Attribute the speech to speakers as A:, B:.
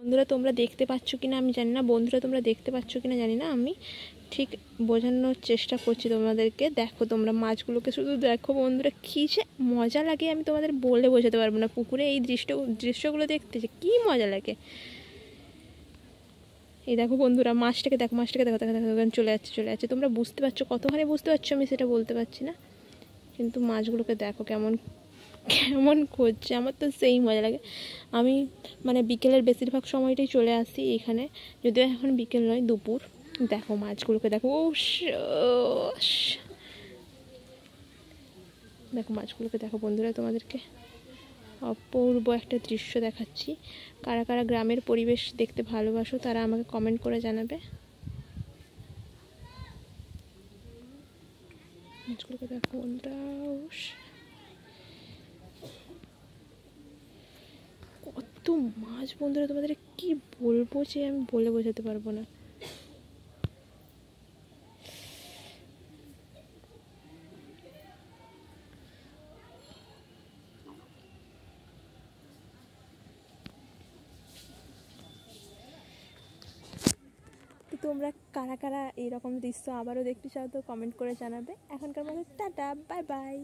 A: বন্ধুরা তোমরা দেখতে পাচ্ছ কিনা আমি জানি না, বন্ধুরা তোমরা দেখতে পাচ্ছ কিনা জানি না, আমি ঠিক বোঝানোর চেষ্টা করছি তোমাদেরকে। দেখো তোমরা মাছগুলোকে শুধু দেখো বন্ধুরা, কী যে মজা লাগে আমি তোমাদের বলে বোঝাতে পারবো না। পুকুরে এই দৃশ্যগুলো দেখতে যে কী মজা লাগে। এই দেখো বন্ধুরা মাছটাকে দেখো, দেখো দেখো দেখো চলে যাচ্ছে। তোমরা বুঝতে পারছো, কতখানি বুঝতে পারছো আমি সেটা বলতে পারছি না, কিন্তু মাছগুলোকে দেখো কেমন কেমন করছে। আমার তো সেই মজা লাগে। আমি মানে বিকেলের বেশিরভাগ সময়টাই চলে আসি এখানে, যদিও এখন বিকেল নয় দুপুর। দেখো মাছগুলোকে দেখো, দেখো মাছগুলোকে দেখো বন্ধুরা, তোমাদেরকে অপূর্ব একটা দৃশ্য দেখাচ্ছি। কারা কারা গ্রামের পরিবেশ দেখতে ভালোবাসো তারা আমাকে কমেন্ট করে জানাবে। মাছগুলোকে দেখো বন্ধুরা, কত মাছ বন্ধুরা, তোমাদের কি বলবো যে আমি বলে বোঝাতে পারবো না। তোমরা কারা কারা এইরকম দৃশ্য আবারও দেখতে চাও তো কমেন্ট করে জানাবে। এখনকার মতো টাটা, বাই বাই।